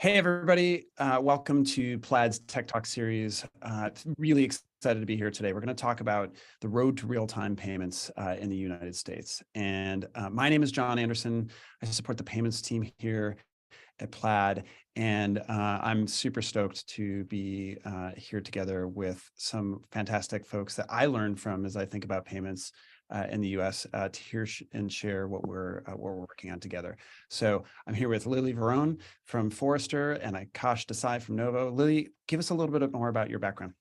Hey, everybody. Welcome to Plaid's Tech Talk series. Really excited to be here today. We're going to talk about the road to real-time payments in the United States. And my name is John Anderson. I support the payments team here at Plaid. And I'm super stoked to be here together with some fantastic folks that I learned from as I think about payments in the U.S. To hear and share what we're working on together. So I'm here with Lily Verone from Forrester and Akash Desai from Novo. Lily, give us a little bit more about your background.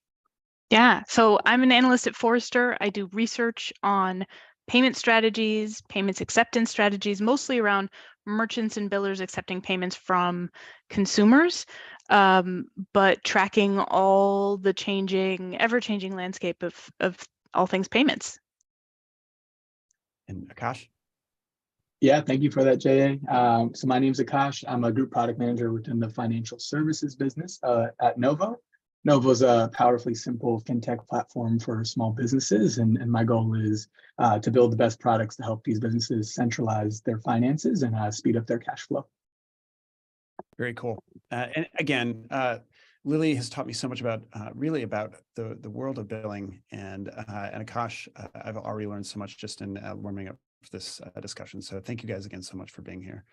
Yeah, so I'm an analyst at Forrester. I do research on payment strategies, payments acceptance strategies, mostly around merchants and billers accepting payments from consumers, but tracking all the ever-changing landscape of all things payments. And Akash? Yeah, thank you for that, JA. So my name is Akash. I'm a group product manager within the financial services business at Novo. Novo is a powerfully simple fintech platform for small businesses, and my goal is to build the best products to help these businesses centralize their finances and speed up their cash flow. Very cool. And again, Lily has taught me so much about really about the world of billing, and Akash, I've already learned so much just in warming up for this discussion. So thank you guys again so much for being here.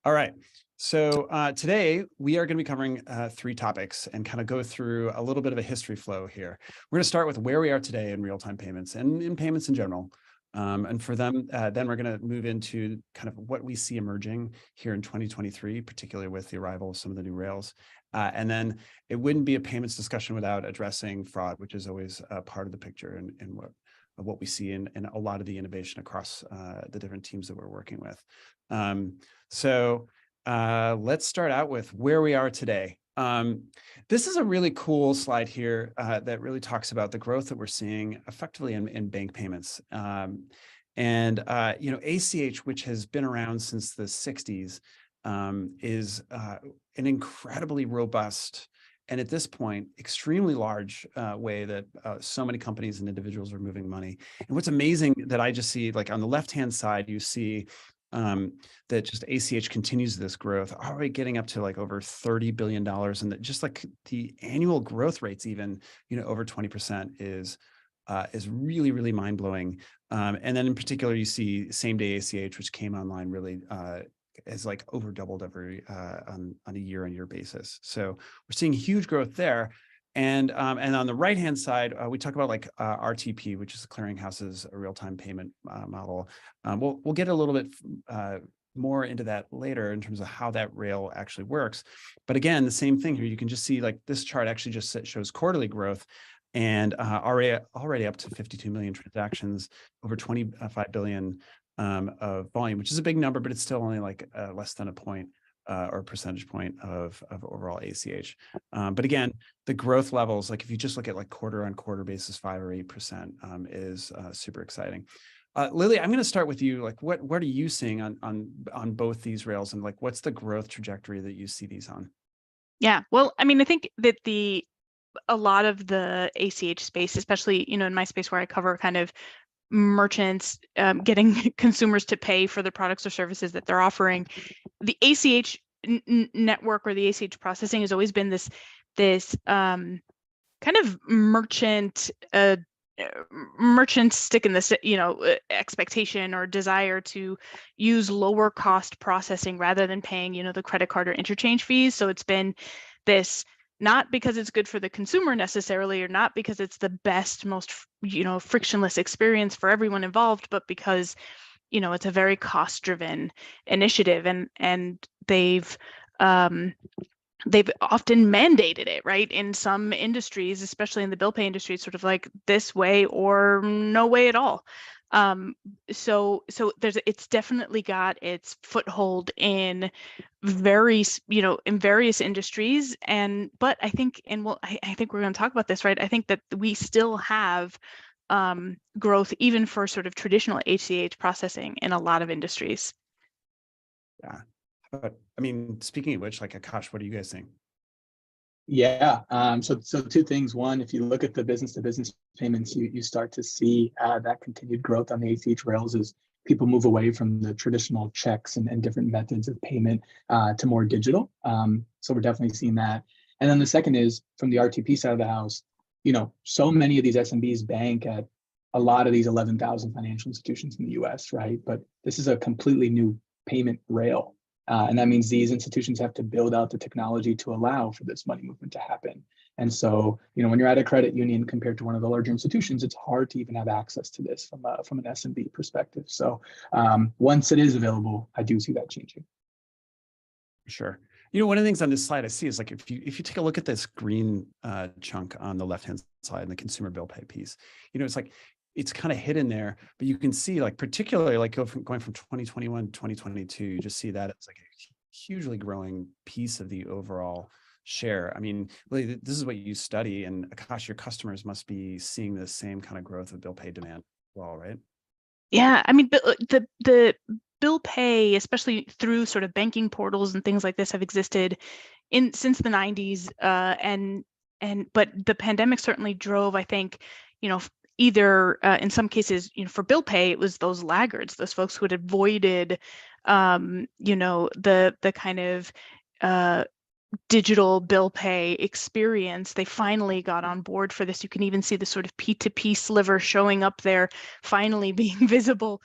All right. So today we are going to be covering three topics and kind of go through a little bit of a history flow here. We're going to start with where we are today in real-time payments and in payments in general. And for them, then we're going to move into kind of what we see emerging here in 2023, particularly with the arrival of some of the new rails. And then it wouldn't be a payments discussion without addressing fraud, which is always a part of the picture and what we see in a lot of the innovation across the different teams that we're working with. So let's start out with where we are today. This is a really cool slide here that really talks about the growth that we're seeing effectively in bank payments. ACH, which has been around since the 60s, is an incredibly robust and at this point, extremely large way that so many companies and individuals are moving money. And what's amazing that I just see, like on the left-hand side, you see that just ACH continues this growth, already getting up to like over $30 billion. And that just like the annual growth rates, even, over 20% is really, really mind-blowing. And then in particular, you see same-day ACH, which came online really is like over doubled every on a year-on-year basis. So we're seeing huge growth there. And on the right-hand side, we talk about like RTP, which is the clearinghouse's real-time payment model. We'll get a little bit more into that later in terms of how that rail actually works. But again, the same thing here. You can just see like this chart actually just shows quarterly growth and already up to 52 million transactions, over 25 billion of volume, which is a big number, but it's still only like less than a point or percentage point of overall ACH. But again, the growth levels, like if you just look at like quarter on quarter basis, 5 or 8% is super exciting. Lily, I'm going to start with you. Like, what are you seeing on both these rails, and like, what's the growth trajectory that you see these on? Yeah, well, I mean, I think that a lot of the ACH space, especially in my space where I cover kind of merchants getting consumers to pay for the products or services that they're offering, the ACH network or the ACH processing has always been this kind of merchant stick in this expectation or desire to use lower cost processing rather than paying the credit card or interchange fees. So it's been this, not because it's good for the consumer necessarily, or not because it's the best, most frictionless experience for everyone involved, but because it's a very cost-driven initiative, and they've often mandated it, right? In some industries, especially in the bill pay industry, it's sort of like this way or no way at all. So it's definitely got its foothold in various industries, but I think, I think we're going to talk about this, right? I think that we still have growth even for sort of traditional ACH processing in a lot of industries. Yeah, but I mean, speaking of which, like Akash, what are you guys seeing? Yeah, so two things. One, if you look at the business-to-business payments, you start to see that continued growth on the ACH rails as people move away from the traditional checks and different methods of payment to more digital. So we're definitely seeing that. And then the second is from the RTP side of the house, so many of these SMBs bank at a lot of these 11,000 financial institutions in the US, right? But this is a completely new payment rail. And that means these institutions have to build out the technology to allow for this money movement to happen. And so, when you're at a credit union compared to one of the larger institutions, it's hard to even have access to this from an SMB perspective. So once it is available, I do see that changing. Sure. One of the things on this slide I see is like if you take a look at this green chunk on the left-hand side in the consumer bill pay piece, it's like it's kind of hidden there, but you can see like particularly like going from 2021 to 2022, you just see that it's like a hugely growing piece of the overall share. I mean, really, this is what you study, and Akash, your customers must be seeing the same kind of growth of bill pay demand as well, right? Yeah, I mean, the bill pay, especially through sort of banking portals and things like this, have existed since the 90s, but the pandemic certainly drove, I think, either in some cases, for bill pay, it was those laggards, those folks who had avoided, the kind of digital bill pay experience. They finally got on board for this. You can even see the sort of P2P sliver showing up there, finally being visible,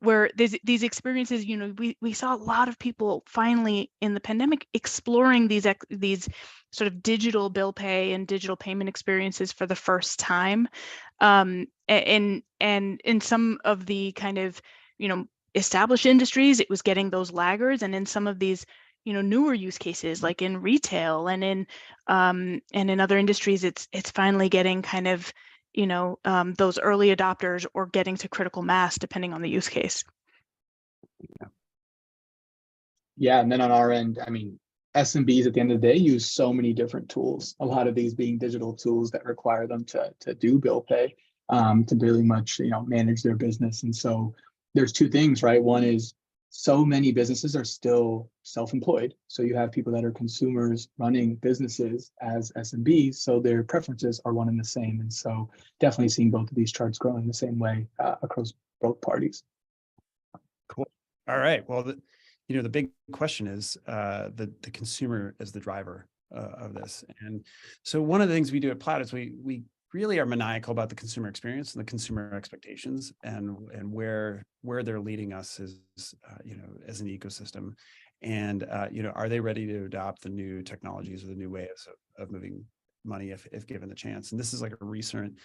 where these experiences, we saw a lot of people finally in the pandemic exploring these sort of digital bill pay and digital payment experiences for the first time. And in some of the kind of, established industries, it was getting those laggards, and in some of these newer use cases like in retail and in other industries, it's finally getting kind of those early adopters or getting to critical mass depending on the use case. Yeah, and then on our end, I mean, SMBs at the end of the day use so many different tools, a lot of these being digital tools that require them to do bill pay, to really much manage their business. And so there's two things, right? One is so many businesses are still self-employed. So you have people that are consumers running businesses as SMBs, so their preferences are one and the same. And so definitely seeing both of these charts growing the same way across both parties. Cool. All right. Well, the big question is the consumer as the driver of this. And so one of the things we do at Plaid is we really are maniacal about the consumer experience and the consumer expectations and where they're leading us as as an ecosystem, and are they ready to adopt the new technologies or the new ways of moving money if given the chance. And this is like a recent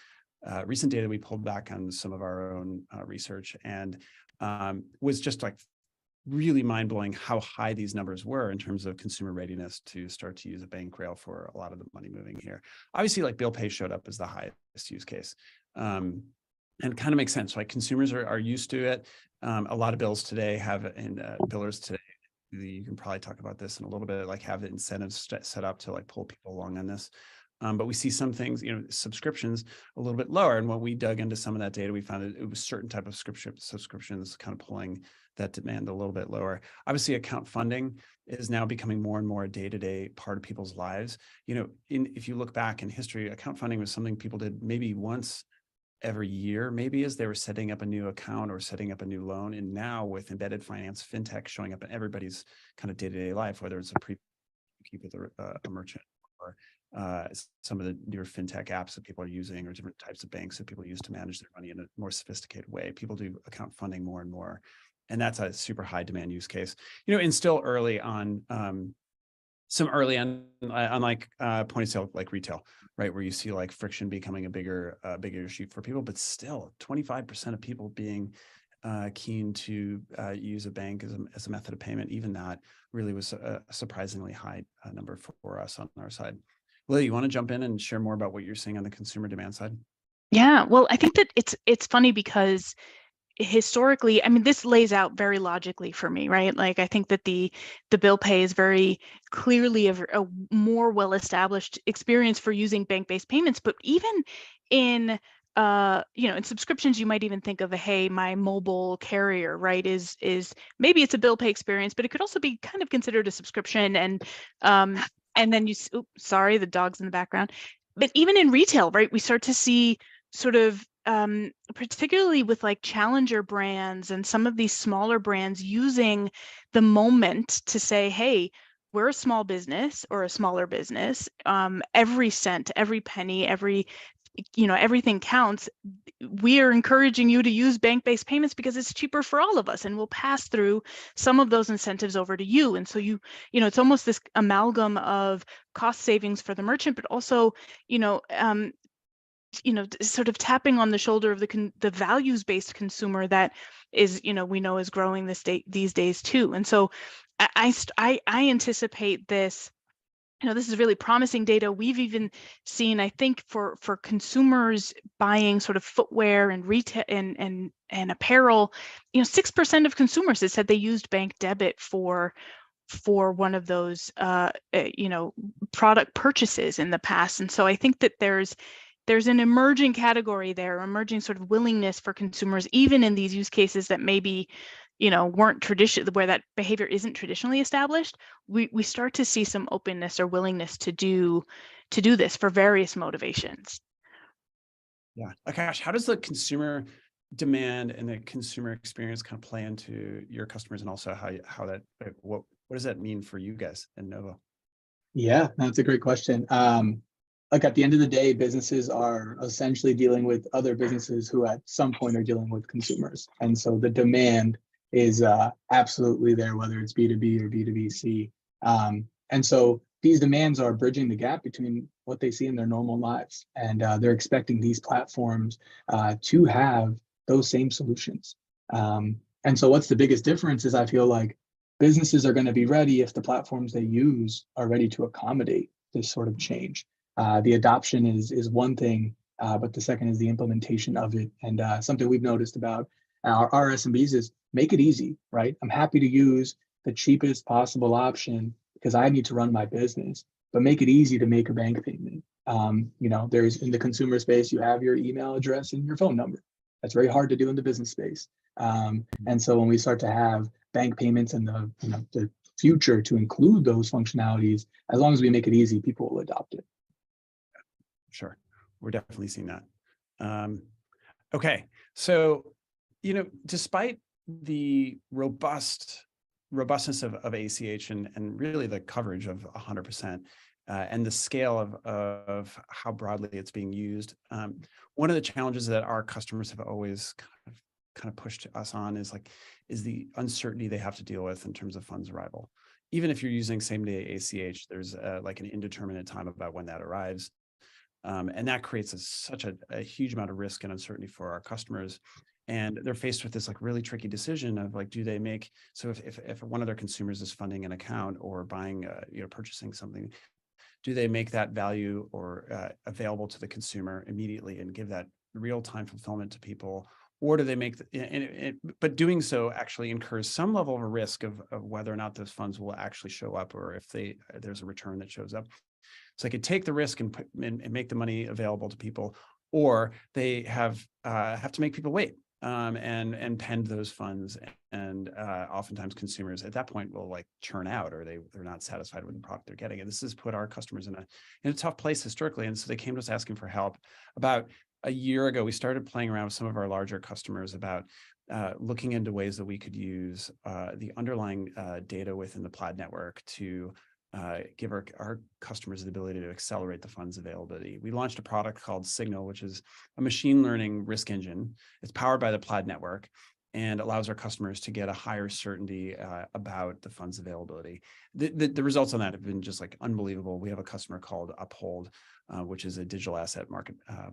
data we pulled back on some of our own research, and was just like really mind-blowing how high these numbers were in terms of consumer readiness to start to use a bank rail for a lot of the money moving here. Obviously, like bill pay showed up as the highest use case, and it kind of makes sense. Like consumers are used to it. A lot of bills today have, and billers today, you can probably talk about this in a little bit, like have the incentives set up to like pull people along on this. But we see some things, subscriptions a little bit lower. And when we dug into some of that data, we found that it was certain type of subscriptions kind of pulling that demand a little bit lower. Obviously, account funding is now becoming more and more a day-to-day part of people's lives. If you look back in history, account funding was something people did maybe once every year, maybe as they were setting up a new account or setting up a new loan. And now with embedded finance, fintech showing up in everybody's kind of day-to-day life, whether it's a pre-keep with a merchant or some of the newer fintech apps that people are using, or different types of banks that people use to manage their money in a more sophisticated way. People do account funding more and more, and that's a super high demand use case. And still early on, some early on like point of sale, like retail, right, where you see like friction becoming a bigger issue for people, but still 25% of people being keen to use a bank as a method of payment. Even that really was a surprisingly high number for us on our side. Lily, you want to jump in and share more about what you're seeing on the consumer demand side? Yeah, well, I think that it's funny because historically, I mean, this lays out very logically for me, right? Like, I think that the bill pay is very clearly a more well-established experience for using bank-based payments. But even in in subscriptions, you might even think of hey, my mobile carrier, right, is maybe it's a bill pay experience, but it could also be kind of considered a subscription. And then sorry, the dog's in the background. But even in retail, right, we start to see sort of particularly with like challenger brands and some of these smaller brands using the moment to say, hey, we're a small business or a smaller business. Every cent, every penny, everything counts. We are encouraging you to use bank-based payments because it's cheaper for all of us, and we'll pass through some of those incentives over to you. And so it's almost this amalgam of cost savings for the merchant, but also, sort of tapping on the shoulder of the values-based consumer that is, we know is growing these days too. And so I anticipate this. This is really promising data. We've even seen, I think, for consumers buying sort of footwear and retail and apparel, 6% of consumers have said they used bank debit for one of those product purchases in the past. And so I think that there's an emerging category there, emerging sort of willingness for consumers, even in these use cases that maybe weren't traditional, where that behavior isn't traditionally established. We start to see some openness or willingness to do this for various motivations. Yeah, Akash, how does the consumer demand and the consumer experience kind of play into your customers, and also what does that mean for you guys in Novo? Yeah, that's a great question. Like at the end of the day, businesses are essentially dealing with other businesses who at some point are dealing with consumers. And so the demand is absolutely there, whether it's B2B or B2B2C. And so these demands are bridging the gap between what they see in their normal lives. And they're expecting these platforms to have those same solutions. And so what's the biggest difference is I feel like businesses are going to be ready if the platforms they use are ready to accommodate this sort of change. The adoption is one thing, but the second is the implementation of it. And something we've noticed about our SMBs is make it easy, right? I'm happy to use the cheapest possible option because I need to run my business, but make it easy to make a bank payment. There's in the consumer space, you have your email address and your phone number. That's very hard to do in the business space. And so when we start to have bank payments in the future to include those functionalities, as long as we make it easy, people will adopt it. Sure, we're definitely seeing that. Okay, so despite the robustness of ACH and really the coverage of 100%, and the scale of how broadly it's being used, one of the challenges that our customers have always kind of pushed us on is the uncertainty they have to deal with in terms of funds arrival. Even if you're using same-day ACH, there's like an indeterminate time about when that arrives. And that creates such a huge amount of risk and uncertainty for our customers. And they're faced with this really tricky decision of do they make, so if one of their consumers is funding an account or buying, purchasing something, do they make that value or available to the consumer immediately and give that real-time fulfillment to people? Or do they make, but doing so actually incurs some level of a risk of whether or not those funds will actually show up, or if there's a return that shows up. So they could take the risk and make the money available to people, or they have to make people wait and pend those funds. And oftentimes consumers at that point will churn out, or they're not satisfied with the product they're getting. And this has put our customers in a tough place historically. And so they came to us asking for help. About a year ago, we started playing around with some of our larger customers about looking into ways that we could use the underlying data within the Plaid network to give our customers the ability to accelerate the funds availability. We launched a product called Signal, which is a machine learning risk engine. It's powered by the Plaid network and allows our customers to get a higher certainty about the funds availability. The results on that have been just unbelievable. We have a customer called Uphold, which is a digital asset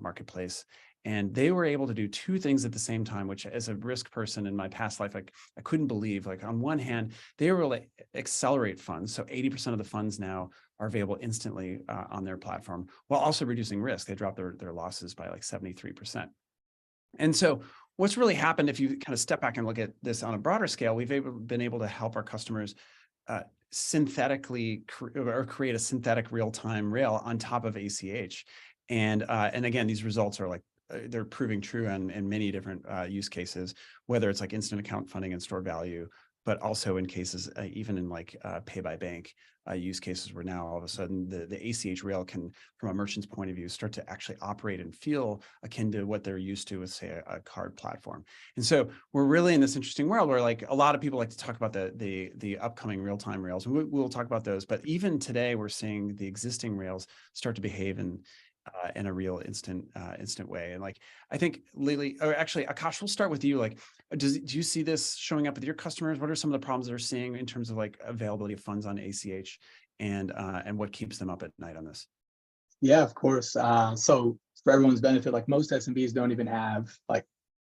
marketplace. And they were able to do two things at the same time, which as a risk person in my past life, I couldn't believe. On one hand, they were able to accelerate funds. So 80% of the funds now are available instantly on their platform, while also reducing risk. They dropped their losses by 73%. And so what's really happened, if you kind of step back and look at this on a broader scale, we've been able to help our customers synthetically create a synthetic real-time rail on top of ACH. And again, these results are they're proving true in many different use cases, whether it's instant account funding and stored value, but also in cases, even in like pay by bank use cases, where now all of a sudden the ACH rail can, from a merchant's point of view, start to actually operate and feel akin to what they're used to with, say, a card platform. And so we're really in this interesting world where, like, a lot of people like to talk about the upcoming real-time rails, and we'll talk about those. But even today, we're seeing the existing rails start to behave in a real instant way. And like, I think Lily, or actually Akash, we'll start with you. Like, do you see this showing up with your customers? What are some of the problems they're seeing in terms of like availability of funds on ACH, and what keeps them up at night on this? Yeah, of course. So for everyone's benefit, like most SMBs don't even have like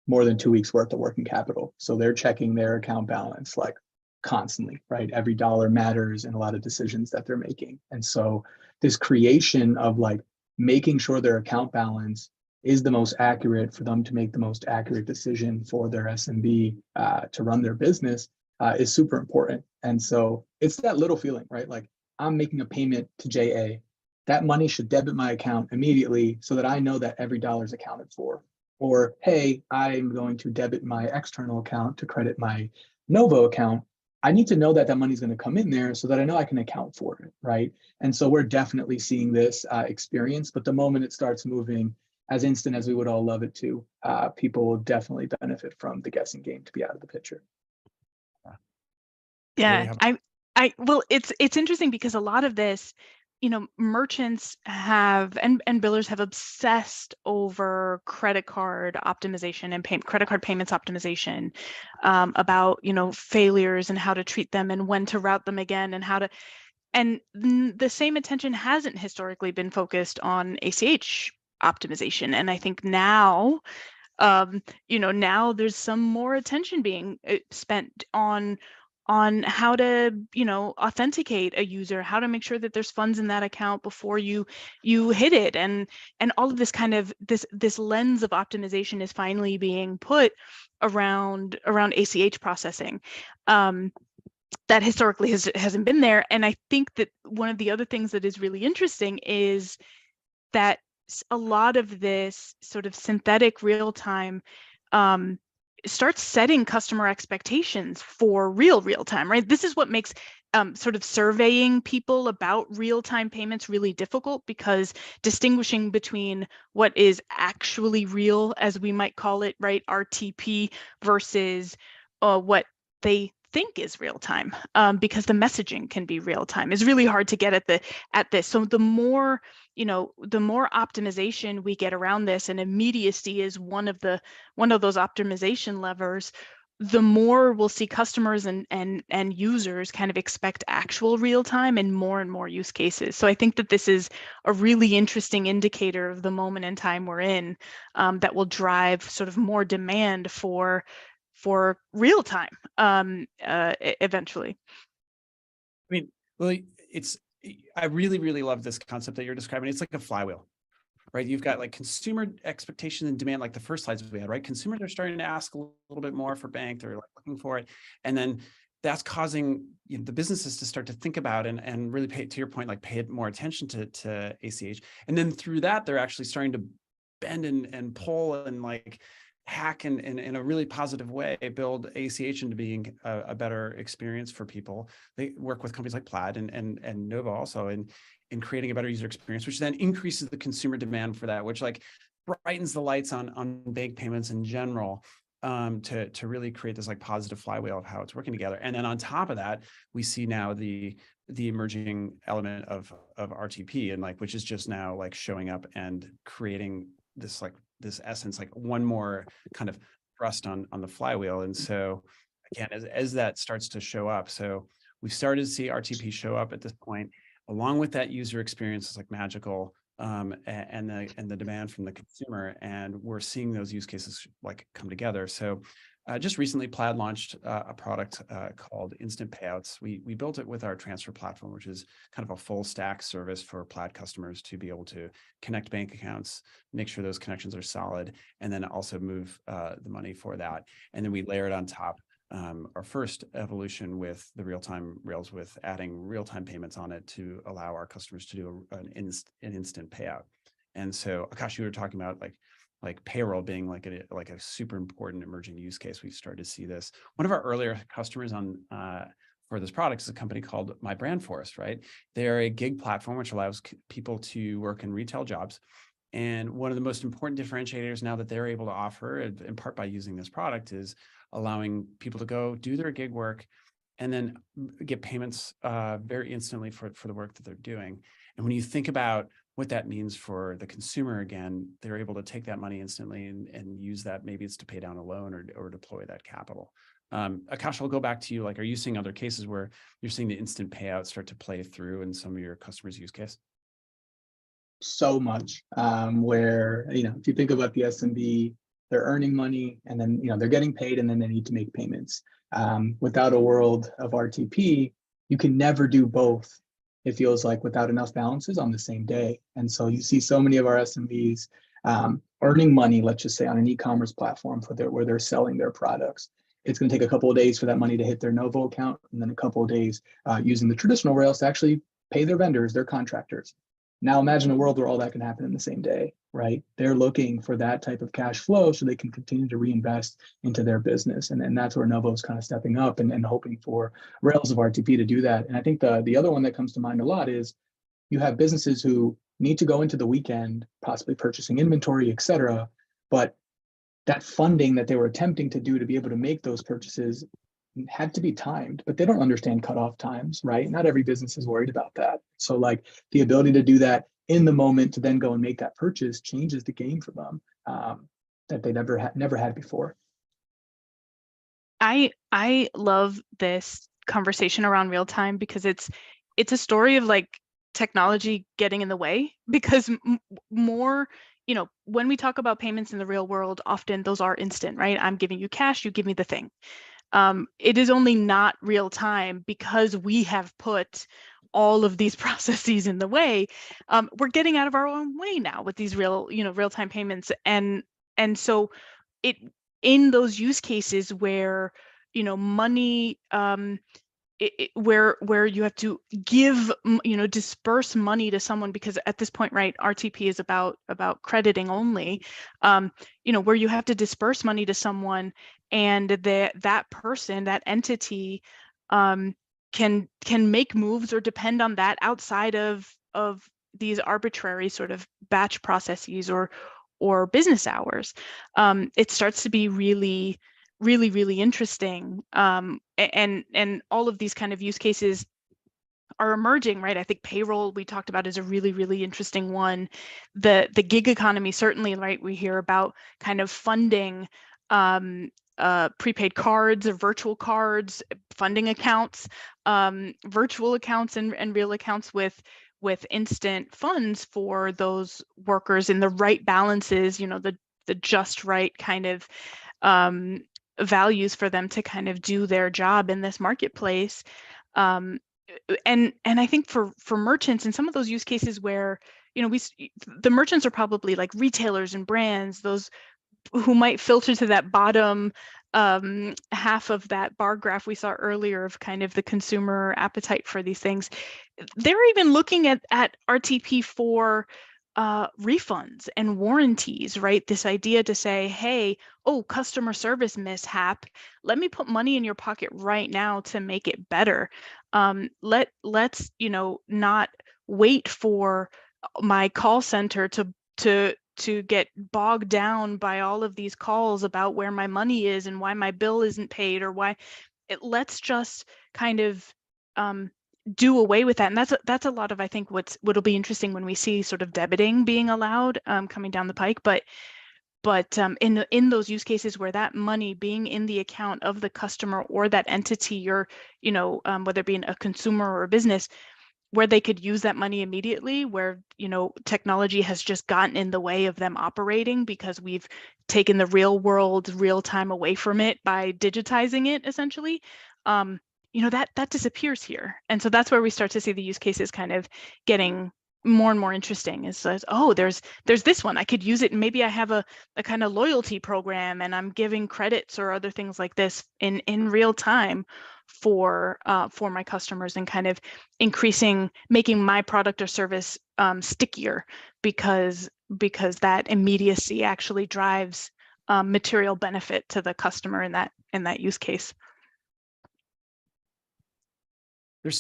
more than 2 weeks worth of working capital. So they're checking their account balance like constantly, right? Every dollar matters in a lot of decisions that they're making. And so this creation of like making sure their account balance is the most accurate for them to make the most accurate decision for their SMB to run their business is super important. And so it's that little feeling, right? Like, I'm making a payment to JA. That money should debit my account immediately so that I know that every dollar is accounted for. Or, hey, I'm going to debit my external account to credit my Novo account. I need to know that that money is going to come in there so that I know I can account for it, right? And so we're definitely seeing this experience, but the moment it starts moving as instant as we would all love it to, people will definitely benefit from the guessing game to be out of the picture. Yeah, well, it's interesting because a lot of this, merchants have and billers have obsessed over credit card optimization and credit card payments optimization, about failures and how to treat them and when to route them again and how to. And the same attention hasn't historically been focused on ACH optimization. And I think now, now there's some more attention being spent on how to, authenticate a user, how to make sure that there's funds in that account before you hit it, and all of this kind of this lens of optimization is finally being put around ACH processing. That historically hasn't been there. And I think that one of the other things that is really interesting is that a lot of this sort of synthetic real time starts setting customer expectations for real time, right? This is what makes sort of surveying people about real-time payments really difficult, because distinguishing between what is actually real, as we might call it, right, RTP, versus what they think is real time, because the messaging can be real time, is really hard to get at this. So the more optimization we get around this, and immediacy is one of those optimization levers, the more we'll see customers and users kind of expect actual real time and more use cases. So I think that this is a really interesting indicator of the moment in time we're in, that will drive sort of more demand for real time eventually. I mean, well, I really love this concept that you're describing. It's like a flywheel, right? You've got like consumer expectation and demand, like the first slides we had, right? Consumers are starting to ask a little bit more for bank. They're like looking for it. And then that's causing the businesses to start to think about and really pay, to your point, like pay more attention to ACH. And then through that, they're actually starting to bend and pull and like hack and in a really positive way, build ACH into being a better experience for people. They work with companies like Plaid and Nova also in creating a better user experience, which then increases the consumer demand for that, which like brightens the lights on bank payments in general, to really create this like positive flywheel of how it's working together. And then on top of that, we see now the emerging element of RTP, and like, which is just now like showing up and creating this essence, like one more kind of thrust on the flywheel. And so again, as that starts to show up, so we started to see RTP show up at this point, along with that user experience is like magical, and the demand from the consumer, and we're seeing those use cases like come together. So just recently, Plaid launched a product called Instant Payouts. We built it with our transfer platform, which is kind of a full stack service for Plaid customers to be able to connect bank accounts, make sure those connections are solid, and then also move the money for that. And then we layered on top our first evolution with the real-time rails, with adding real-time payments on it to allow our customers to do an instant payout. And so, Akash, you were talking about like like payroll being like a super important emerging use case. We've started to see this. One of our earlier customers on for this product is a company called My Brand Forest, right? They're a gig platform which allows people to work in retail jobs. And one of the most important differentiators now that they're able to offer, in part by using this product, is allowing people to go do their gig work and then get payments very instantly for the work that they're doing. And when you think about what that means for the consumer, again, they're able to take that money instantly and use that. Maybe it's to pay down a loan or deploy that capital. Akash, I'll go back to you. Like, are you seeing other cases where you're seeing the instant payout start to play through in some of your customers' use case? So much, where, if you think about the SMB, they're earning money and then, they're getting paid and then they need to make payments. Without a world of RTP, you can never do both. It feels like, without enough balances on the same day. And so you see so many of our SMBs earning money, let's just say on an e-commerce platform where they're selling their products. It's going to take a couple of days for that money to hit their Novo account, and then a couple of days using the traditional rails to actually pay their vendors, their contractors. Now imagine a world where all that can happen in the same day, right? They're looking for that type of cash flow so they can continue to reinvest into their business. And that's where Novo is kind of stepping up and hoping for rails of RTP to do that. And I think the other one that comes to mind a lot is you have businesses who need to go into the weekend, possibly purchasing inventory, et cetera, but that funding that they were attempting to do to be able to make those purchases had to be timed, but they don't understand cutoff times, right? Not every business is worried about that. So like the ability to do that in the moment to then go and make that purchase changes the game for them that they never had before. I love this conversation around real time because it's a story of like technology getting in the way, because more, when we talk about payments in the real world, often those are instant, right? I'm giving you cash, you give me the thing. It is only not real time because we have put all of these processes in the way. We're getting out of our own way now with these real-time payments, and so it, in those use cases where money, where you have to give, disperse money to someone, because at this point, right, RTP is about crediting only, where you have to disperse money to someone, and that person, that entity, can make moves or depend on that outside of these arbitrary sort of batch processes or business hours. It starts to be really interesting, and all of these kind of use cases are emerging, right? I think payroll, we talked about, is a really interesting one. The gig economy, certainly, right? We hear about kind of funding prepaid cards or virtual cards, funding accounts, virtual accounts and real accounts with instant funds for those workers in the right balances, the just right kind of values for them to kind of do their job in this marketplace. And I think for merchants in some of those use cases where, the merchants are probably like retailers and brands, those who might filter to that bottom half of that bar graph we saw earlier of kind of the consumer appetite for these things. They're even looking at RTP for refunds and warranties, right? This idea to say, hey, customer service mishap, let me put money in your pocket right now to make it better. Let's not wait for my call center to get bogged down by all of these calls about where my money is and why my bill isn't paid, or why let's just kind of do away with that. And that's a lot of, I think, what'll be interesting when we see sort of debiting being allowed coming down the pike. But in those use cases where that money being in the account of the customer or that entity, or whether it be a consumer or a business, where they could use that money immediately, where technology has just gotten in the way of them operating because we've taken the real world, real time away from it by digitizing it, essentially. That disappears here. And so that's where we start to see the use cases kind of getting more and more interesting. Is there's this one, I could use it, and maybe I have a kind of loyalty program and I'm giving credits or other things like this in real time for my customers, and kind of making my product or service stickier, because because that immediacy actually drives material benefit to the customer in that use case.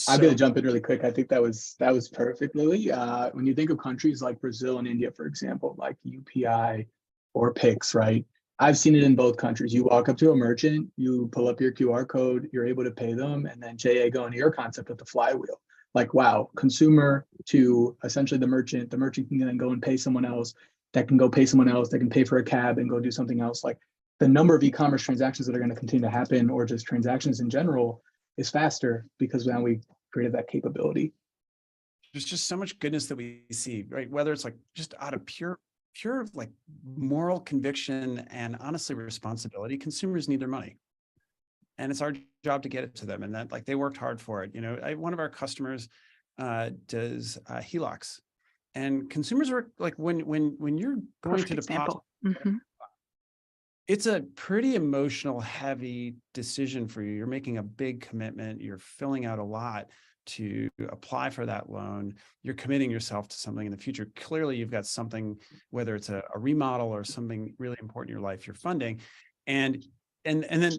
I'm going to jump in really quick. I think that was perfect, Lily. When you think of countries like Brazil and India, for example, like UPI or Pix, right? I've seen it in both countries. You walk up to a merchant, you pull up your QR code, you're able to pay them, and then JA, going to your concept of the flywheel. Like, wow, consumer to essentially the merchant can then go and pay someone else, that can go pay someone else, that can pay for a cab and go do something else. Like, the number of e-commerce transactions that are going to continue to happen, or just transactions in general, is faster because now we created that capability. There's just so much goodness that we see, right? Whether it's like just out of pure like moral conviction and honestly responsibility, consumers need their money. And it's our job to get it to them. And that, like, they worked hard for it. You know, one of our customers does HELOCs, and consumers are like, when you're going to deposit, it's a pretty emotional, heavy decision for you. You're making a big commitment. You're filling out a lot to apply for that loan. You're committing yourself to something in the future. Clearly, you've got something, whether it's a remodel or something really important in your life, you're funding. And then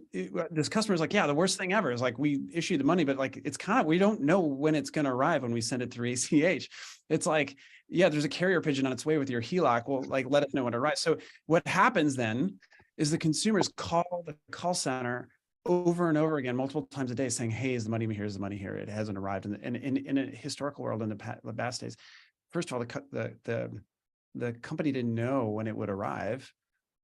this customer is like, yeah, the worst thing ever is like, we issue the money, but like, it's kind of, we don't know when it's going to arrive when we send it through ACH. It's like, yeah, there's a carrier pigeon on its way with your HELOC. Well, like, let us know when it arrives. So what happens then is the consumers call the call center over and over again, multiple times a day, saying, hey, is the money here? Is the money here? It hasn't arrived. And in a historical world, in the past days, first of all, the company didn't know when it would arrive.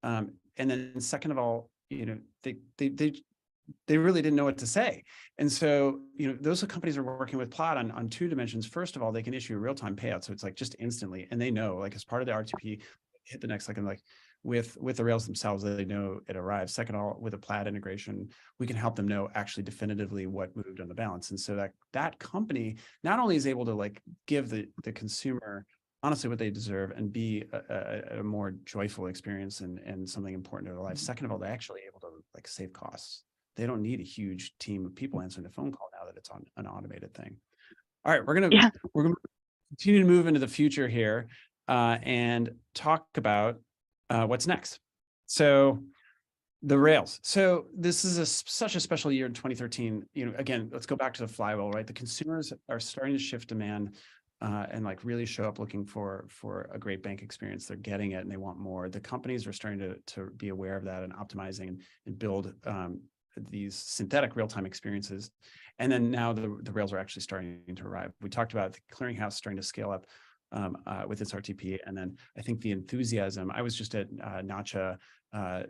And then second of all, you know, they really didn't know what to say. And so, you know, those companies are working with Plaid on two dimensions. First of all, they can issue a real-time payout. So it's like just instantly, and they know, like, as part of the RTP, hit the next second, like with the rails themselves, they know it arrives. Second of all, with a Plaid integration, we can help them know actually definitively what moved on the balance. And so that company not only is able to like give the consumer honestly what they deserve and be a more joyful experience and something important in their life. Second of all, they're actually able to like save costs. They don't need a huge team of people answering the phone call now that it's on an automated thing. All right, we're gonna continue to move into the future here and talk about what's next. So the rails. So this is such a special year in 2013. You know, again, let's go back to the flywheel, right? The consumers are starting to shift demand and like really show up looking for a great bank experience. They're getting it and they want more. The companies are starting to be aware of that and optimizing and build these synthetic real-time experiences. And then now the rails are actually starting to arrive. We talked about the clearinghouse starting to scale up with its RTP. And then I think the enthusiasm, I was just at NACHA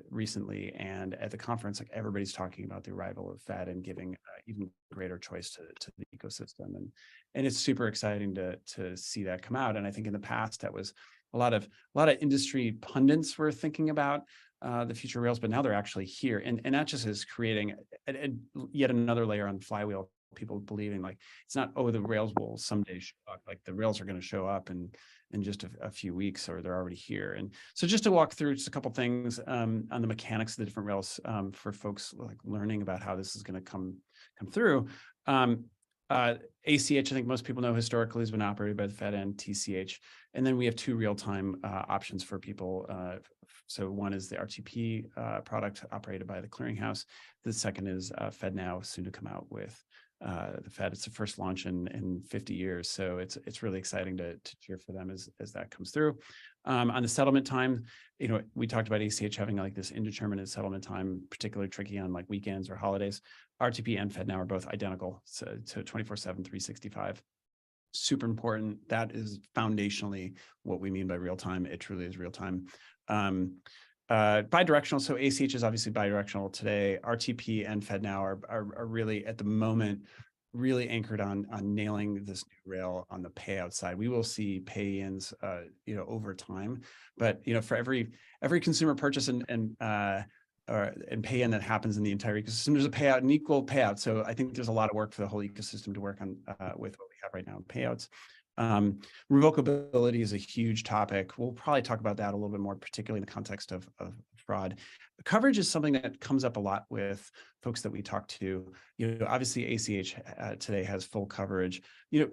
recently, and at the conference, like, everybody's talking about the arrival of Fed and giving even greater choice to the ecosystem. And it's super exciting to see that come out. And I think in the past, that was a lot of industry pundits were thinking about the future rails, but now they're actually here. And that just is creating yet another layer on the flywheel. People believing like it's not, oh, the rails will someday show up. Like, the rails are going to show up in just a few weeks, or they're already here. And so just to walk through just a couple things on the mechanics of the different rails for folks like learning about how this is going to come through. ACH, I think most people know, historically has been operated by the Fed and TCH. And then we have two real-time options for people. So one is the RTP product operated by the clearinghouse. The second is FedNow, soon to come out with the Fed. It's the first launch in 50 years. So it's really exciting to cheer for them as that comes through. On the settlement time, you know, we talked about ACH having like this indeterminate settlement time, particularly tricky on like weekends or holidays. RTP and FedNow are both identical, so 24/7, 365. Super important. That is foundationally what we mean by real time. It truly is real time. Bidirectional. So ACH is obviously bidirectional today. RTP and FedNow are really at the moment really anchored on nailing this new rail on the payout side. We will see pay-ins, you know, over time, but you know, for every consumer purchase and pay-in that happens in the entire ecosystem, there's a payout, an equal payout. So I think there's a lot of work for the whole ecosystem to work on with what we have right now in payouts. Revocability is a huge topic. We'll probably talk about that a little bit more, particularly in the context of fraud. Coverage is something that comes up a lot with folks that we talk to. You know, obviously ACH today has full coverage. You know,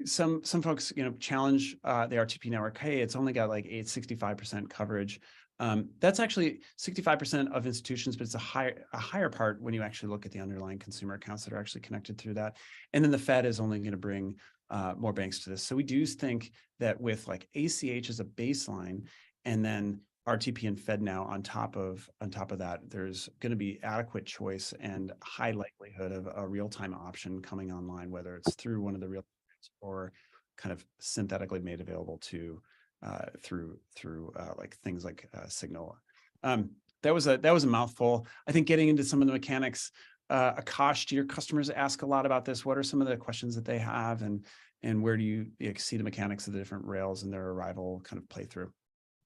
some folks, challenge the RTP network. Hey, it's only got like 65% coverage. That's actually 65% of institutions, but it's a higher part when you actually look at the underlying consumer accounts that are actually connected through that. And then the Fed is only going to bring more banks to this. So we do think that with like ACH as a baseline, and then RTP and FedNow on top of that, there's going to be adequate choice and high likelihood of a real-time option coming online, whether it's through one of the real or kind of synthetically made available to through like things like Signal. That was a mouthful. I think getting into some of the mechanics. Akash, do your customers ask a lot about this? What are some of the questions that they have, and where do you see the mechanics of the different rails and their arrival kind of play through?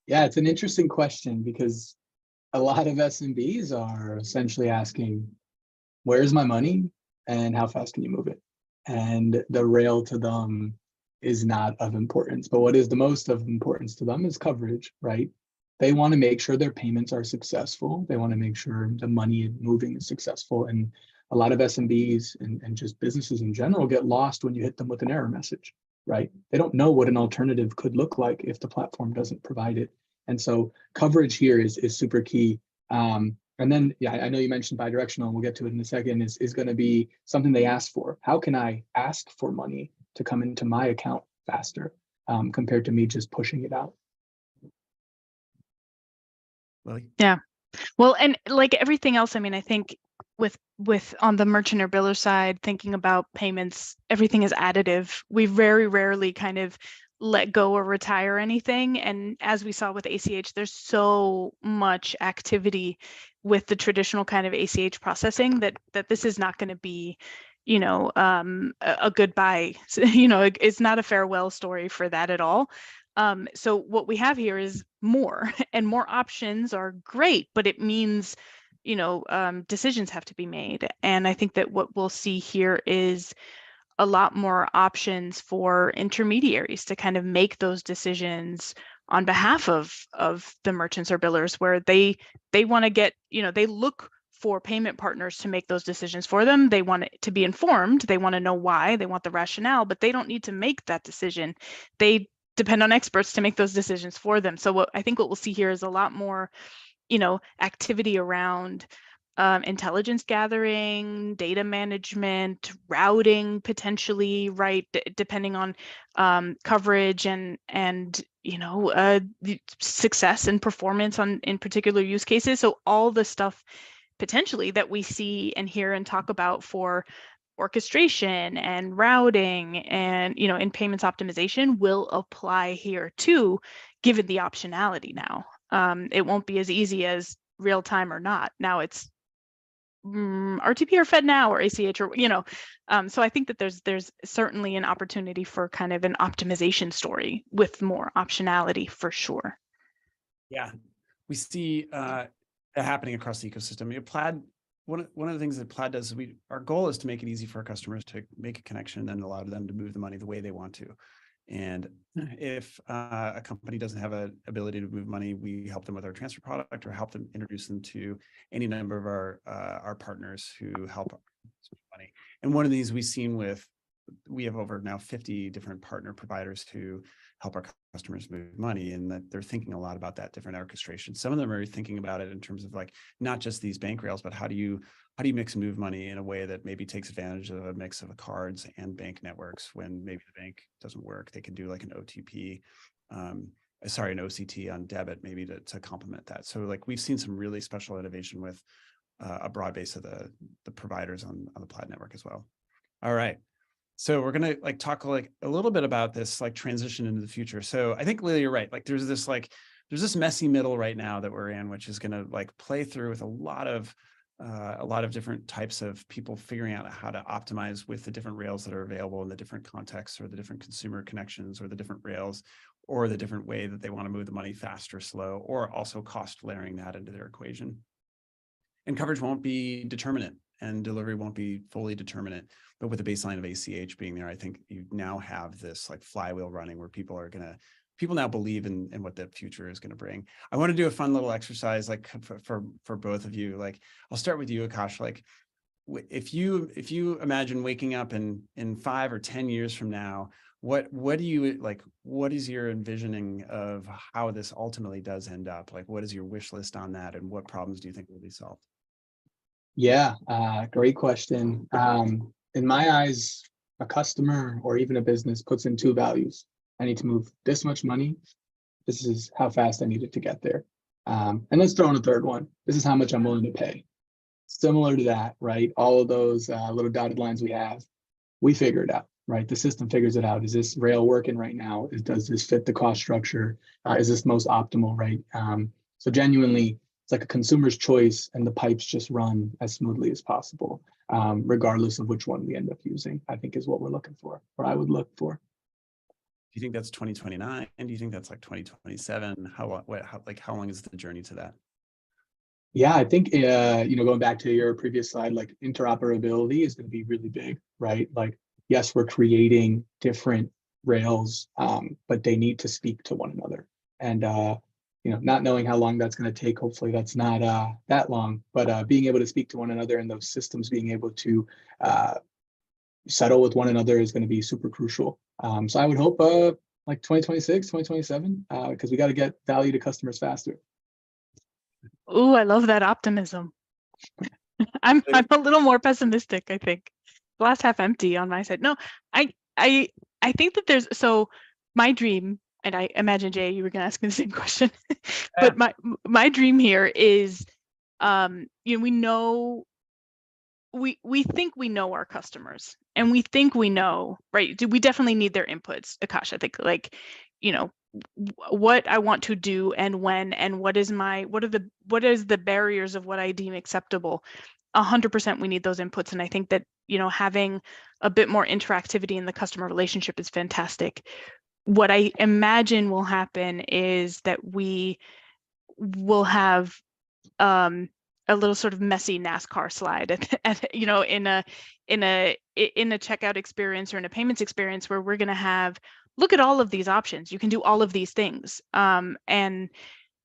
Yeah, it's an interesting question because a lot of SMBs are essentially asking, where's my money and how fast can you move it? And the rail to them is not of importance, but what is the most of importance to them is coverage, right? They want to make sure their payments are successful. They want to make sure the money moving is successful. And a lot of SMBs and just businesses in general get lost when you hit them with an error message, right? They don't know what an alternative could look like if the platform doesn't provide it. And so coverage here is super key. And then, yeah, I know you mentioned bidirectional, and we'll get to it in a second, is going to be something they ask for. How can I ask for money to come into my account faster compared to me just pushing it out? Lily? Yeah. Well, and like everything else, I mean, I think with on the merchant or biller side, thinking about payments, everything is additive. We very rarely kind of let go or retire anything. And as we saw with ACH, there's so much activity with the traditional kind of ACH processing that this is not going to be, a goodbye. It's not a farewell story for that at all. So what we have here is more, and more options are great, but it means, decisions have to be made. And I think that what we'll see here is a lot more options for intermediaries to kind of make those decisions on behalf of the merchants or billers, where they want to get, they look for payment partners to make those decisions for them. They want it to be informed. They want to know why. They want the rationale, but they don't need to make that decision. They depend on experts to make those decisions for them. So I think what we'll see here is a lot more, activity around intelligence gathering, data management, routing potentially, right, depending on coverage and success and performance in particular use cases. So all the stuff potentially that we see and hear and talk about for orchestration and routing and in payments optimization will apply here too, given the optionality now. It won't be as easy as real time or not. Now it's RTP or FedNow or ACH or so I think that there's certainly an opportunity for kind of an optimization story with more optionality for sure. Yeah, we see that happening across the ecosystem. Plaid, one of the things that Plaid does is our goal is to make it easy for our customers to make a connection and then allow them to move the money the way they want to. And if a company doesn't have an ability to move money, we help them with our transfer product or help them introduce them to any number of our partners who help move money. And one of these we have over now 50 different partner providers who help our customers move money, and that they're thinking a lot about that different orchestration. Some of them are thinking about it in terms of like not just these bank rails, but how do you mix and move money in a way that maybe takes advantage of a mix of cards and bank networks. When maybe the bank doesn't work, they can do like an OTP, an OCT on debit, maybe to complement that. So like we've seen some really special innovation with a broad base of the providers on the Plaid network as well. All right. So we're gonna talk a little bit about this transition into the future. So I think, Lily, you're right. There's this messy middle right now that we're in, which is gonna play through with a lot of different types of people figuring out how to optimize with the different rails that are available in the different contexts, or the different consumer connections, or the different rails, or the different way that they want to move the money fast or slow, or also cost layering that into their equation. And coverage won't be determinate, and delivery won't be fully determinate. But with the baseline of ACH being there, I think you now have this flywheel running where people now believe in what the future is going to bring. I want to do a fun little exercise for both of you. I'll start with you, Akash. if you imagine waking up in 5 or 10 years from now, what do you like? What is your envisioning of how this ultimately does end up? Like, what is your wish list on that, and what problems do you think will be solved? Yeah, great question. In my eyes, a customer or even a business puts in two values. I need to move this much money. This is how fast I need it to get there. And let's throw in a third one. This is how much I'm willing to pay. Similar to that, right? All of those little dotted lines we figure it out, right? The system figures it out. Is this rail working right now? Does this fit the cost structure? Is this most optimal, right? So genuinely, it's like a consumer's choice, and the pipes just run as smoothly as possible, regardless of which one we end up using, I think is what we're looking for, or I would look for. Do you think that's 2029? And do you think that's like 2027? How long is the journey to that? Yeah, I think going back to your previous slide, like interoperability is going to be really big, right? Like, yes, we're creating different rails, but they need to speak to one another. And not knowing how long that's going to take, hopefully that's not that long, but being able to speak to one another and those systems being able to settle with one another is going to be super crucial. So I would hope like 2026, 2027, because we got to get value to customers faster. Ooh, I love that optimism. I'm a little more pessimistic, I think. Glass half empty on my side. No, I think that there's my dream, and I imagine Jay, you were gonna ask me the same question. But my dream here is we know we think we know our customers, and we think we know, right? We definitely need their inputs, Akash. I think, like, what I want to do and when, and what is the barriers of what I deem acceptable. 100% we need those inputs. And I think that, having a bit more interactivity in the customer relationship is fantastic. What I imagine will happen is that we will have a little sort of messy NASCAR slide in a checkout experience or in a payments experience, where we're going to have, look at all of these options. You can do all of these things. And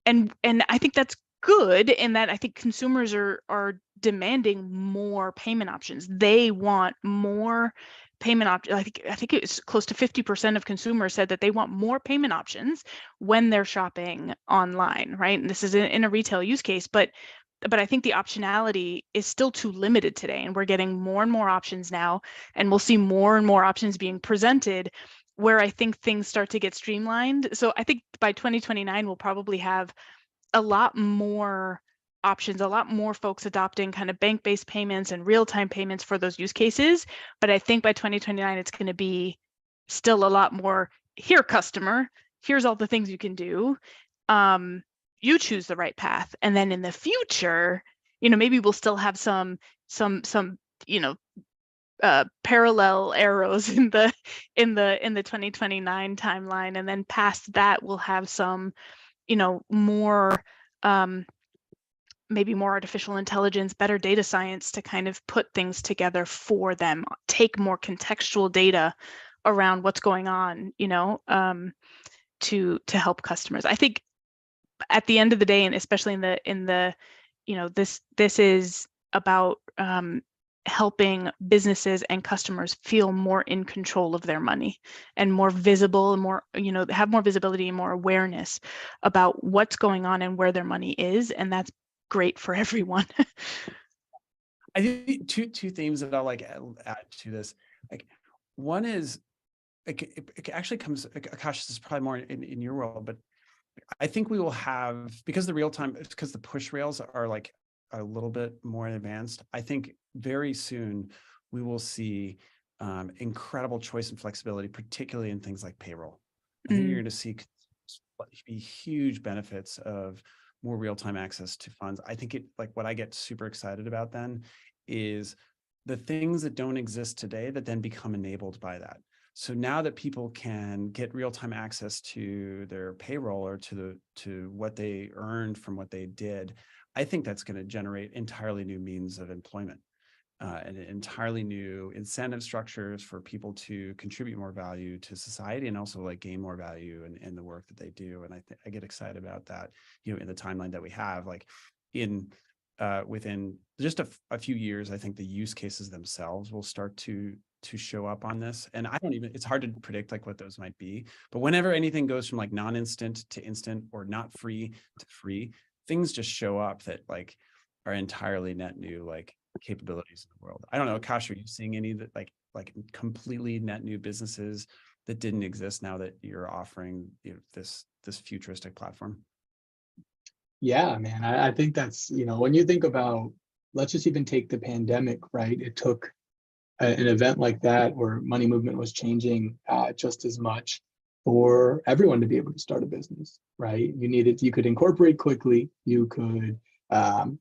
I think that's good, in that I think consumers are demanding more payment options. They want more payment options. I think it's close to 50% of consumers said that they want more payment options when they're shopping online, right? And this is in a retail use case, but I think the optionality is still too limited today, and we're getting more and more options now, and we'll see more and more options being presented, where I think things start to get streamlined. So I think by 2029, we'll probably have a lot more options, a lot more folks adopting kind of bank-based payments and real-time payments for those use cases. But I think by 2029, it's going to be still a lot more, here, customer, here's all the things you can do. You choose the right path. And then in the future, maybe we'll still have some parallel arrows in the 2029 timeline. And then past that, we'll have some, more maybe more artificial intelligence, better data science to kind of put things together for them, take more contextual data around what's going on, to help customers. I think at the end of the day, and especially in the this is about helping businesses and customers feel more in control of their money, and more visible, and more, have more visibility and more awareness about what's going on and where their money is. And that's great for everyone. I think two themes that I'll add to this. Like, one is, it actually comes, Akash, this is probably more in your world, but I think we will have, because the push rails are like a little bit more advanced, I think very soon we will see incredible choice and flexibility, particularly in things like payroll. I think you're going to see huge benefits of more real-time access to funds. I think what I get super excited about then is the things that don't exist today that then become enabled by that. So now that people can get real-time access to their payroll, or to what they earned from what they did, I think that's going to generate entirely new means of employment, and entirely new incentive structures for people to contribute more value to society, and also gain more value in the work that they do. And I get excited about that, in the timeline that we have, within just a few years, I think the use cases themselves will start to show up on this. And I don't even, it's hard to predict like what those might be, but whenever anything goes from like non-instant to instant or not free to free, things just show up that like are entirely net new like capabilities in the world. I don't know, Akash, are you seeing any that like completely net new businesses that didn't exist now that you're offering, you know, this futuristic platform? Yeah, man, I think that's, when you think about, let's just even take the pandemic, right? It took an event like that where money movement was changing just as much for everyone to be able to start a business, right? You could incorporate quickly, you could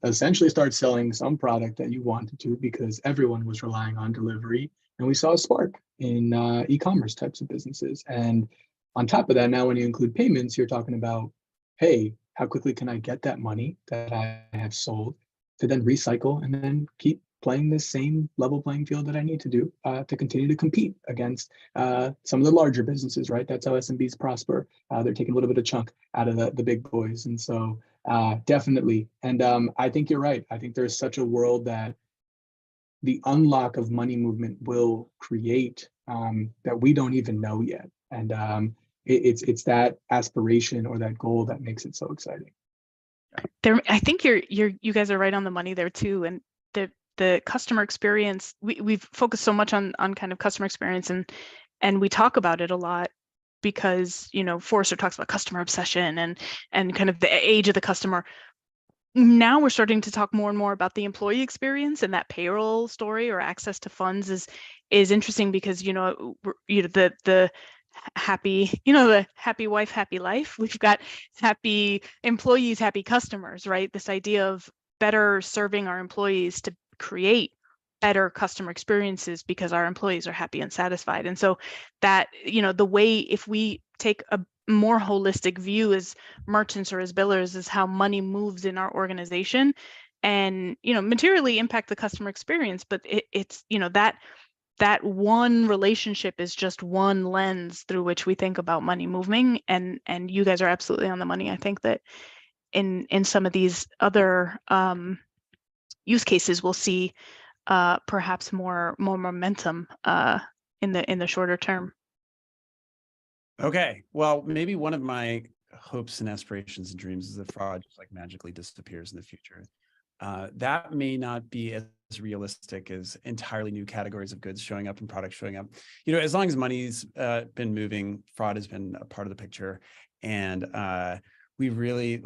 essentially start selling some product that you wanted to because everyone was relying on delivery. And we saw a spark in e-commerce types of businesses. And on top of that, now when you include payments, you're talking about, hey, how quickly can I get that money that I have sold to then recycle and then keep playing the same level playing field that I need to do to continue to compete against some of the larger businesses, right? That's how SMBs prosper. They're taking a little bit of chunk out of the big boys. And so definitely. And I think you're right. I think there's such a world that the unlock of money movement will create that we don't even know yet. And it's that aspiration or that goal that makes it so exciting. I think you guys are right on the money there too. And the customer experience, we've focused so much on kind of customer experience, and we talk about it a lot because, Forrester talks about customer obsession and kind of the age of the customer. Now we're starting to talk more and more about the employee experience, and that payroll story or access to funds is interesting because, the happy, the happy wife, happy life. We've got happy employees, happy customers, right? This idea of better serving our employees to create better customer experiences because our employees are happy and satisfied. And so that, the way, if we take a more holistic view as merchants or as billers, is how money moves in our organization and, materially impact the customer experience. But it's, that one relationship is just one lens through which we think about money moving. And you guys are absolutely on the money. I think that in some of these other use cases, we'll see perhaps more momentum in the shorter term. Okay, well, maybe one of my hopes and aspirations and dreams is that fraud just like magically disappears in the future. That may not be as realistic as entirely new categories of goods showing up and products showing up. As long as money's been moving, fraud has been a part of the picture. And we really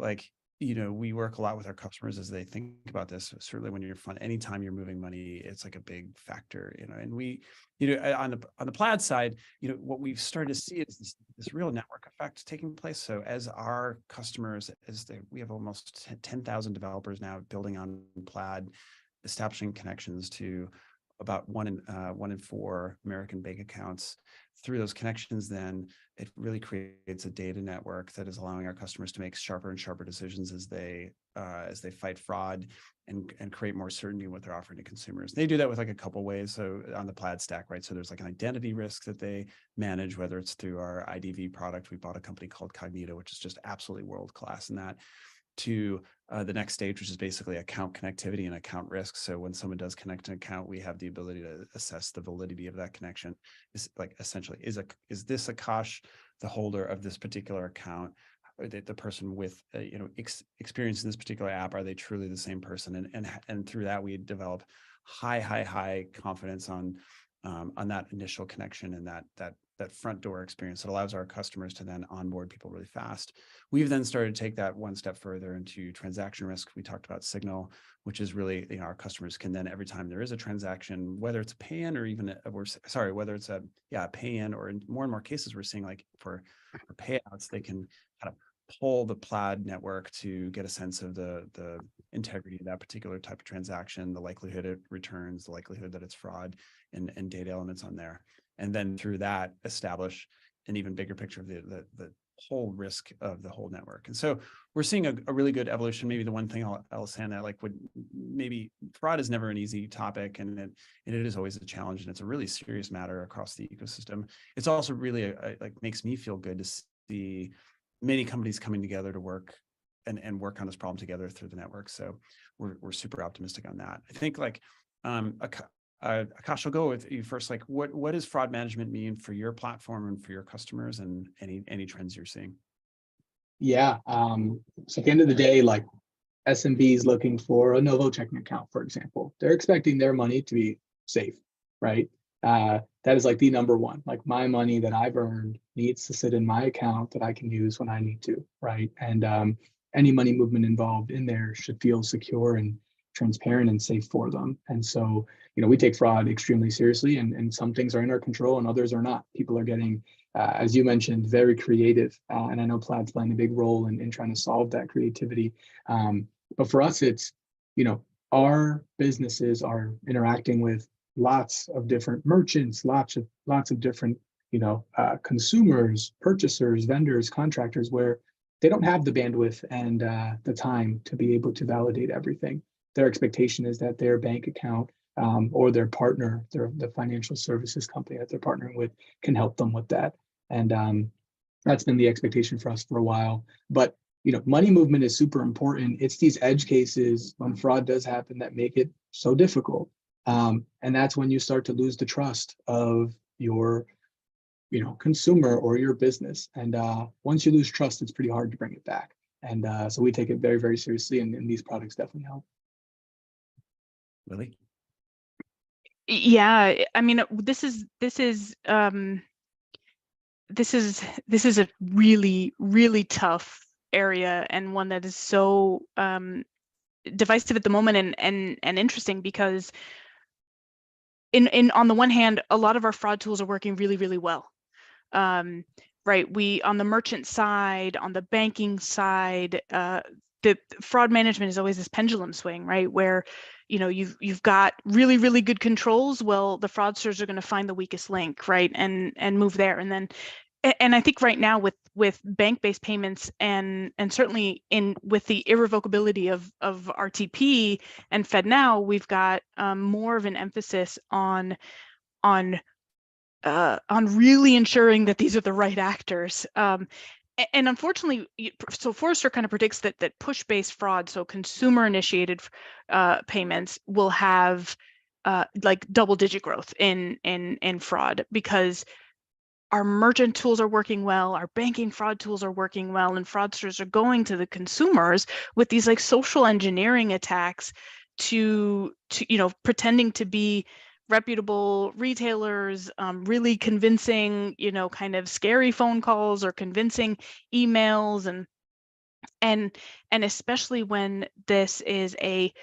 we work a lot with our customers as they think about this. Certainly when you're anytime you're moving money, it's like a big factor, and we, on the Plaid side, what we've started to see is this real network effect taking place. So as our customers, we have almost 10,000 developers now building on Plaid, establishing connections to about one in four American bank accounts. Through those connections, then it really creates a data network that is allowing our customers to make sharper and sharper decisions as they fight fraud and create more certainty in what they're offering to consumers. They do that with like a couple ways. So on the Plaid stack, right? So there's like an identity risk that they manage, whether it's through our IDV product. We bought a company called Cognito, which is just absolutely world class in that, to the next stage, which is basically account connectivity and account risk. So when someone does connect an account, we have the ability to assess the validity of that connection. Is like essentially, is this Akash the holder of this particular account? Or the person with experience in this particular app, are they truly the same person? And through that, we develop high confidence on that initial connection and that front door experience that allows our customers to then onboard people really fast. We've then started to take that one step further into transaction risk. We talked about Signal, which is really, our customers can then, every time there is a transaction, whether it's a pay-in or even whether it's a pay-in, or in more and more cases, we're seeing like for payouts, they can kind of pull the Plaid network to get a sense of the integrity of that particular type of transaction, the likelihood it returns, the likelihood that it's fraud, and data elements on there. And then through that, establish an even bigger picture of the whole risk of the whole network. And so we're seeing a really good evolution. Maybe the one thing I'll say on that, maybe fraud is never an easy topic, and it is always a challenge, and it's a really serious matter across the ecosystem. It's also really makes me feel good to see many companies coming together to work and work on this problem together through the network. So we're super optimistic on that. I think like Akash, I'll go with you first. Like, what does fraud management mean for your platform and for your customers, and any trends you're seeing? Yeah. So at the end of the day, like SMBs looking for a Novo checking account, for example, they're expecting their money to be safe, right? That is like the number one. Like my money that I've earned needs to sit in my account that I can use when I need to, right? And any money movement involved in there should feel secure and transparent and safe for them. And so, we take fraud extremely seriously, and some things are in our control and others are not. People are getting, as you mentioned, very creative. And I know Plaid's playing a big role in trying to solve that creativity. But for us, it's, our businesses are interacting with lots of different merchants, lots of different, consumers, purchasers, vendors, contractors, where they don't have the bandwidth and the time to be able to validate everything. Their expectation is that their bank account or their partner, the financial services company that they're partnering with, can help them with that. And that's been the expectation for us for a while. But money movement is super important. It's these edge cases when fraud does happen that make it so difficult. And that's when you start to lose the trust of your consumer or your business. And once you lose trust, it's pretty hard to bring it back. And so we take it very, very seriously, and these products definitely help. Really? Yeah, I mean, this is a really, really tough area, and one that is so divisive at the moment, and interesting, because in on the one hand, a lot of our fraud tools are working really, really well. Right, we, on the merchant side, on the banking side, the fraud management is always this pendulum swing, right, where you've got really, really good controls. Well, the fraudsters are going to find the weakest link, right, and move there. And I think right now with bank-based payments, and certainly with the irrevocability of RTP and FedNow, we've got more of an emphasis on really ensuring that these are the right actors. And unfortunately, so Forrester kind of predicts that push-based fraud, so consumer-initiated payments, will have like double-digit growth in fraud, because our merchant tools are working well, our banking fraud tools are working well, and fraudsters are going to the consumers with these like social engineering attacks to pretending to be reputable retailers, really convincing, kind of scary phone calls or convincing emails, and especially when this is a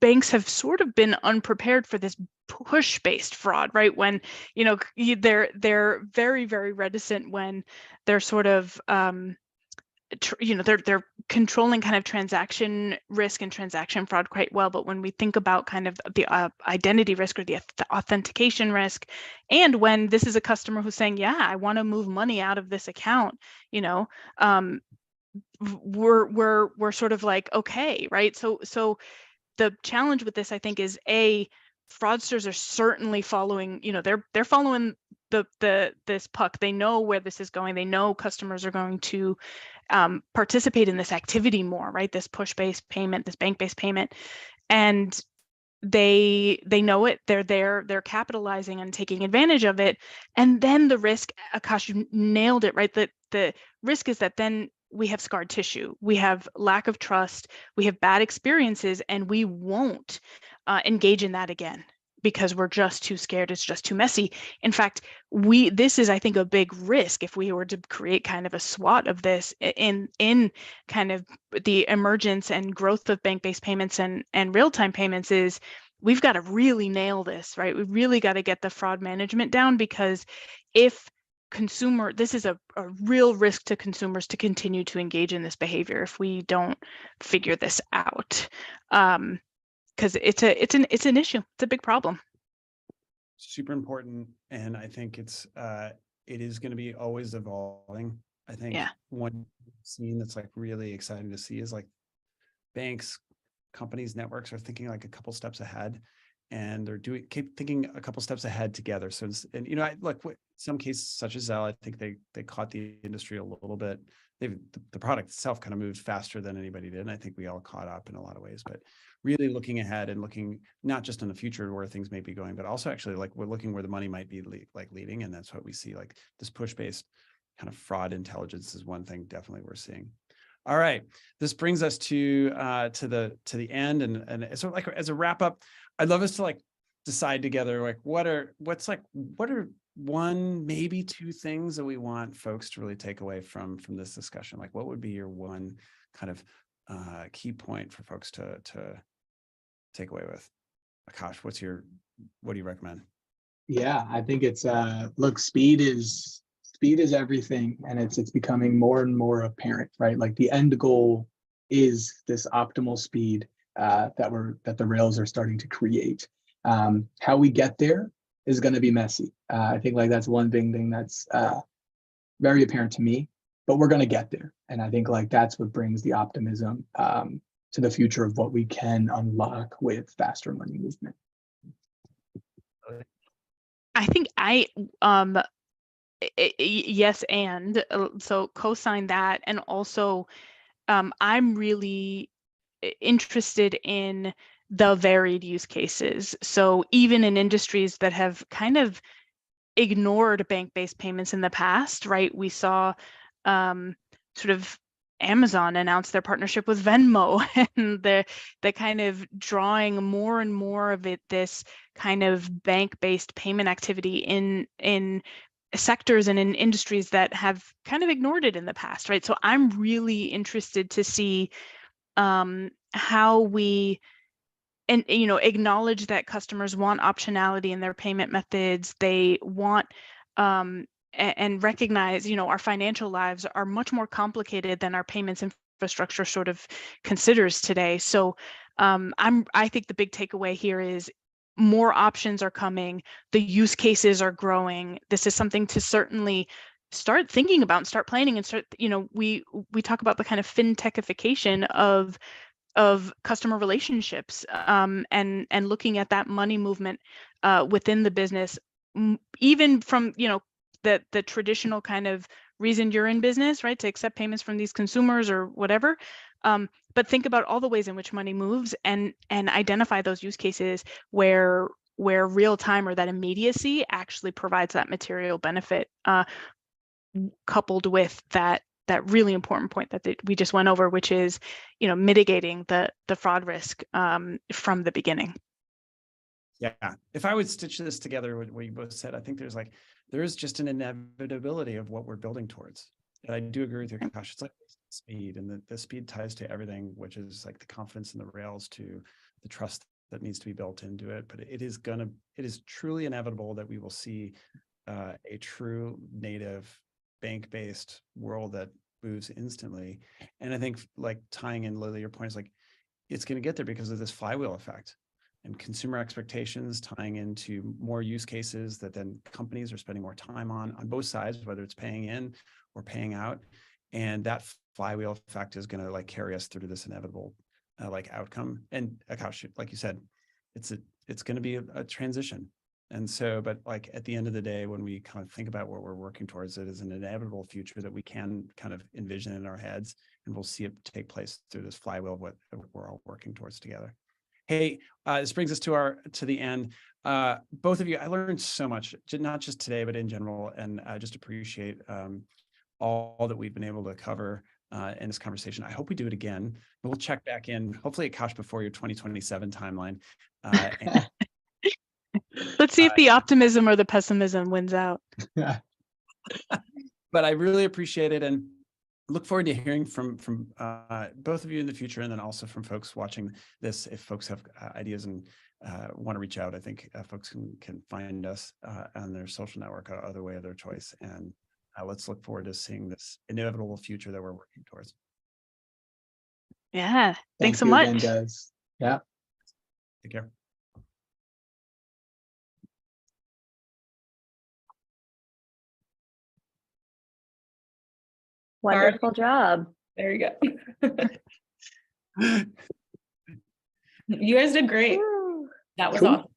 banks have sort of been unprepared for this push-based fraud, right? When they're very, very reticent when they're sort of they're controlling kind of transaction risk and transaction fraud quite well. But when we think about kind of the identity risk or the authentication risk, and when this is a customer who's saying, yeah, I want to move money out of this account, we're sort of like, okay, right? So the challenge with this, I think, is fraudsters are certainly following, they're following this puck. They know where this is going. They know customers are going to participate in this activity more, right? This push-based payment, this bank-based payment, and they know it. They're capitalizing and taking advantage of it. And then the risk, Akash, you nailed it, right? The risk is that then we have scarred tissue, we have lack of trust, we have bad experiences, and we won't engage in that again because we're just too scared. It's just too messy. In fact, this is, I think, a big risk if we were to create kind of a SWAT of this in kind of the emergence and growth of bank-based payments and real-time payments. Is we've got to really nail this, right? We've really got to get the fraud management down, because if this is a real risk to consumers to continue to engage in this behavior if we don't figure this out, because it's an issue. It's a big problem. Super important, and I think it is going to be always evolving. I think one scene that's like really exciting to see is like banks, companies, networks are thinking like a couple steps ahead, and they're keep thinking a couple steps ahead together. So, and I look, some cases such as Zelle, I think they caught the industry a little bit the product itself kind of moved faster than anybody did. And I think we all caught up in a lot of ways, but really looking ahead and looking not just in the future where things may be going, but also actually like we're looking where the money might be leading. And that's what we see, like this push-based kind of fraud intelligence is one thing definitely we're seeing. All right, this brings us to the end, and sort of like as a wrap up, I'd love us to like decide together like what are one, maybe two things that we want folks to really take away from this discussion. Like what would be your one kind of key point for folks to take away with? Akash, what do you recommend? Yeah, I think it's look, speed is everything, and it's becoming more and more apparent, right? Like the end goal is this optimal speed that the rails are starting to create. How we get there is going to be messy. I think like that's one big thing that's very apparent to me, but we're going to get there. And I think like that's what brings the optimism to the future of what we can unlock with faster money movement. I think yes, and so co-sign that. And also I'm really interested in the varied use cases. So even in industries that have kind of ignored bank-based payments in the past, right? We saw sort of Amazon announce their partnership with Venmo, and the kind of drawing more and more of it, this kind of bank-based payment activity in sectors and in industries that have kind of ignored it in the past, right? So I'm really interested to see how we acknowledge that customers want optionality in their payment methods. They want and recognize, our financial lives are much more complicated than our payments infrastructure sort of considers today. So I think the big takeaway here is more options are coming. The use cases are growing. This is something to certainly start thinking about and start planning and start, we talk about the kind of fintechifcation of customer relationships and looking at that money movement within the business, even from the traditional kind of reason you're in business, right, to accept payments from these consumers or whatever, but think about all the ways in which money moves and identify those use cases where real time or that immediacy actually provides that material benefit, coupled with that really important point that we just went over, which is, mitigating the fraud risk from the beginning. Yeah, if I would stitch this together, what you both said, I think there's just an inevitability of what we're building towards. And I do agree with you, Akash. It's like speed, and the speed ties to everything, which is like the confidence in the rails, to the trust that needs to be built into it. But it is truly inevitable that we will see a true native bank-based world that moves instantly. And I think, like tying in, Lily, your point is like it's going to get there because of this flywheel effect and consumer expectations tying into more use cases that then companies are spending more time on both sides, whether it's paying in or paying out. And that flywheel effect is going to like carry us through to this inevitable like outcome. And Akash, like you said, it's going to be a transition. And so, but like at the end of the day, when we kind of think about what we're working towards, it is an inevitable future that we can kind of envision in our heads, and we'll see it take place through this flywheel of what we're all working towards together. Hey, this brings us to the end. Both of you, I learned so much, not just today, but in general, and I just appreciate all that we've been able to cover in this conversation. I hope we do it again. We'll check back in, hopefully, Akash, before your 2027 timeline. Let's see if the optimism or the pessimism wins out. But I really appreciate it, and look forward to hearing from both of you in the future, and then also from folks watching this. If folks have ideas and want to reach out, I think folks can find us on their social network, other way of their choice. And let's look forward to seeing this inevitable future that we're working towards. Yeah, thanks so you much. Again, guys. Yeah. Take care. Wonderful job. There you go. You guys did great. That was awesome.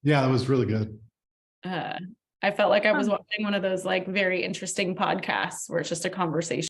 Yeah, that was really good. I felt like I was watching one of those like very interesting podcasts where it's just a conversation.